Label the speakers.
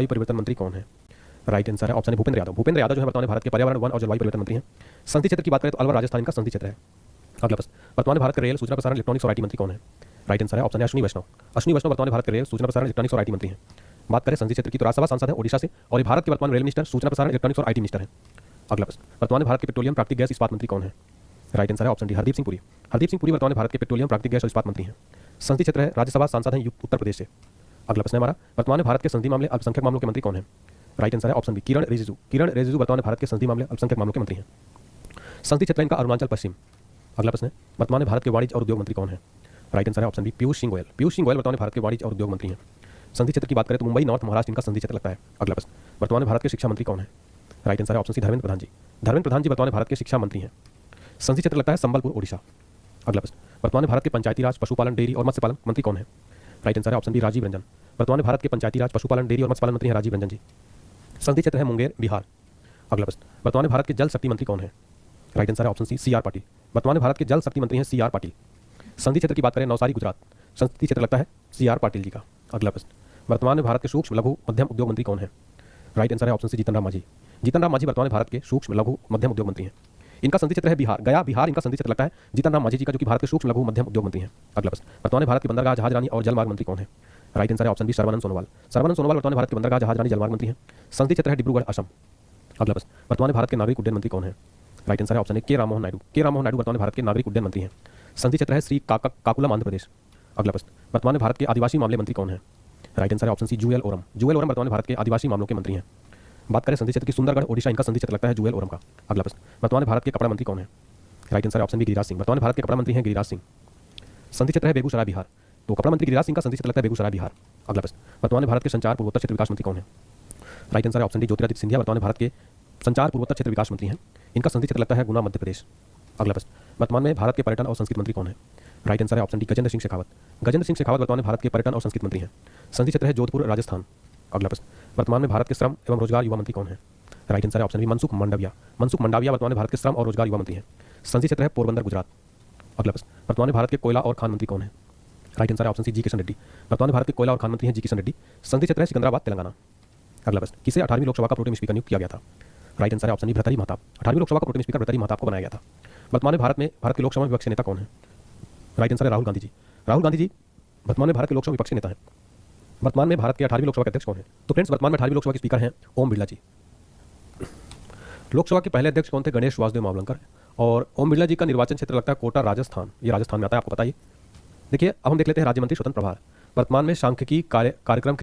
Speaker 1: जलवायु परिवर्तन मंत्री कौन है? राइट आंसर है ऑप्शन है भूपेंद्र यादव। भूपेंद्र यादव जो है वर्तमान में भारत के पर्यावरण, वन और जलवायु परिवर्तन मंत्री हैं। संसदीय क्षेत्र की बात करें तो अलवर राजस्थान का संसदीय क्षेत्र है। अगला प्रश्न, वर्तमान में भारत के रेल, सूचना प्रसारण, इलेक्ट्रॉनिक्स और आईटी मंत्री कौन है? राइट आंसर है ऑप्शन है अश्विनी वैष्णव। अश्विनी वैष्णव वर्तमान में भारत के रेल, सूचना प्रसारण, इलेक्ट्रॉनिक्स और आईटी मंत्री हैं। बात करें संसदीय क्षेत्र की तो राज्यसभा सांसद है ओडिशा से और ये भारत के वर्तमान रेल मिनिस्टर, सूचना प्रसारण, इलेक्ट्रॉनिक्स और आईटी मिनिस्टर है। अगला प्रश्न, वर्तमान में भारत के पेट्रोलियम, प्राकृतिक गैस, इस्पात मंत्री कौन है? राइट आंसर है ऑप्शन डी हरदीप सिंह पुरी। हरदीप सिंह पुरी वर्तमान में भारत के पेट्रोलियम, प्राकृतिक गैस और इस्पात मंत्री हैं। संसदीय क्षेत्र है राज्यसभा सांसद हैं उत्तर प्रदेश से। अगला प्रश्न है हमारा, वर्तमान में भारत के संसदीय मामले, अल्पसंख्यक मामलों के मंत्री कौन है? राइट आंसर है ऑप्शन बी किरण रिजिजू। किरण रिजिजू वर्तमान में भारत के संसदीय मामले, अल्पसंख्यक मामलों के मंत्री हैं। संसदीय क्षेत्र इनका अरुणाचल पश्चिम। अगला प्रश्न है, वर्तमान में भारत के वाणिज्य और उद्योग मंत्री कौन है? राइट आंसर है ऑप्शन बी पीयूष सिंह गोयल। पीयूष सिंह गोयल वर्तमान में भारत के वाणिज्य और उद्योग मंत्री हैं। संसदीय क्षेत्र की बात करें तो मुंबई नॉर्थ महाराष्ट्र इनका संसदीय क्षेत्र लगता है। अगला प्रश्न, वर्तमान में भारत के शिक्षा मंत्री कौन है? राइट आंसर है ऑप्शन सी धर्मेंद्र प्रधान जी। धर्मेंद्र प्रधान जी वर्तमान में भारत के शिक्षा मंत्री हैं। संसदीय क्षेत्र लगता है संबलपुर ओडिशा। अगला प्रश्न, वर्तमान में भारत के पंचायती राज, पशुपालन, डेयरी और मत्स्य पालन मंत्री कौन है? राइट आंसर है ऑप्शन बी राजीव रंजन। वर्तमान में भारत के पंचायती राज, पशुपालन, डेयरी और मत्स्य पालन मंत्री हैं राजीव रंजन जी। संसदीय क्षेत्र है मुंगेर बिहार। अगला प्रश्न, वर्तमान में भारत के जल शक्ति मंत्री कौन है? राइट आंसर है ऑप्शन सी आर पाटिल। वर्तमान में भारत के जल शक्ति मंत्री हैं सी आर पाटिल। संसदीय क्षेत्र की बात करें नवसारी गुजरात, संसदीय क्षेत्र लगता है सी आर पाटिल जी का। अगला प्रश्न, वर्तमान में भारत के सूक्ष्म लघु मध्यम उद्योग मंत्री कौन है? राइट आंसर है ऑप्शन सी जीतन राम मांझी। जीतन राम मांझी वर्तमान में भारत के सूक्ष्म लघु मध्यम उद्योग मंत्री हैं। इनका संसदीय क्षेत्र है बिहार, गया बिहार इनका संसदीय क्षेत्र लगता है जीतन राम मांझी जी का, जो कि भारत के सूक्ष्म लघु मध्यम उद्योग मंत्री हैं। अगला प्रश्न, वर्तमान में भारत के बंदरगाह, जहाज रानी और जलमार्ग मंत्री कौन है? राइट आंसर है ऑप्शन बी सर्बानंद सोनोवाल। सर्बानंद सोनोवाल वर्तमान में भारत के बंदरगाह, जहाज रानी, जलमार्ग मंत्री हैं। संसदीय क्षेत्र है डिब्रूगढ़ असम। अगला प्रश्न, वर्तमान में भारत के नागरिक उड्डयन मंत्री कौन है? राइट आंसर है ऑप्शन ए के राममोहन नायडू। के राममोहन नायडू वर्तमान में भारत के नागरिक उड्डयन मंत्री हैं। संसदीय क्षेत्र है श्री काकुलम आंध्र प्रदेश। अगला प्रश्न, वर्तमान में भारत के आदिवासी मामले मंत्री कौन है? राइट आंसर है ऑप्शन सी जूएल ओरम। जूएल ओरम वर्तमान में भारत के आदिवासी मामलों के मंत्री हैं। बात करें संसदीय क्षेत्र की सुंदरगढ़ ओडिशा इनका संसदीय क्षेत्र लगता है जूएल ओरम का। अगला प्रश्न, वर्तमान में भारत के कपड़ा मंत्री कौन है? राइट आंसर है ऑप्शन बी गिरिराज सिंह। वर्तमान में भारत के कपड़ा मंत्री हैं गिरिराज सिंह। संसदीय क्षेत्र है बेगूसराय बिहार, तो कपड़ा मंत्री गिरिराज सिंह का संसदीय क्षेत्र लगता है बेगूसराय बिहार। अगला प्रश्न, वर्तमान में भारत के संचार पूर्वोत्तर क्षेत्र विकास मंत्री कौन है? राइट आंसर है ऑप्शन डी ज्योतिरादित्य सिंधिया। वर्तमान में भारत के संचार पूर्वोत्तर क्षेत्र विकास मंत्री हैं। इनका संसदीय क्षेत्र लगता है गुना मध्य प्रदेश। अगला प्रश्न, वर्तमान में भारत के पर्यटन और संस्कृति मंत्री कौन है? राइट आंसर है ऑप्शन डी गजेंद्र सिंह शेखावत। गजेंद्र सिंह शेखावत वर्तमान में भारत के पर्यटन और संस्कृति मंत्री हैं। संसदीय क्षेत्र है जोधपुर राजस्थान। अगला प्रश्न, वर्तमान में भारत के श्रम एवं रोजगार युवा मंत्री कौन है? राइट आंसर है ऑप्शन बी मनसुख मंडाविया। मनसुख मंडाविया वर्तमान में भारत के श्रम और रोजगार युवा मंत्री हैं। संसदीय क्षेत्र है पोरबंदर गुजरात। अगला प्रश्न, वर्तमान में भारत के कोयला और खान मंत्री कौन है? राइट आंसर है ऑप्शन सी जी किशन रेड्डी। वर्तमान में भारत के कोयला और खान मंत्री हैं जी किशन रेड्डी। संसदीय क्षेत्र है सिकंदराबाद तेलंगाना। अगला प्रश्न, किसे 18वीं लोकसभा का प्रोटेम स्पीकर नियुक्त किया गया था? राइट आंसर है ऑप्शन बी भर्तृहरि महताब। 18वीं लोकसभा का प्रोटेम स्पीकर भर्तृहरि महताब को बनाया गया था। वर्तमान में भारत के लोकसभा विपक्ष के नेता कौन है? राइट आंसर है राहुल गांधी जी। राहुल गांधी जी वर्तमान में भारत के लोकसभा विपक्ष के नेता हैं। वर्तमान में भारत के 18वीं लोकसभा के अध्यक्ष कौन है? तो फ्रेंड्स, वर्तमान में 18वीं लोकसभा के स्पीकर हैं ओम बिरला जी। लोकसभा के पहले अध्यक्ष कौन थे? गणेश वासुदेव मावलंकर। और ओम बिरला जी का निर्वाचन क्षेत्र लगता है कोटा राजस्थान। ये राजस्थान में आता है, आपको बताइए। देखिए, अब हम देख लेते हैं राज्य मंत्री स्वतंत्र प्रभार। वर्तमान में सांख्यिकी कार्यक्रम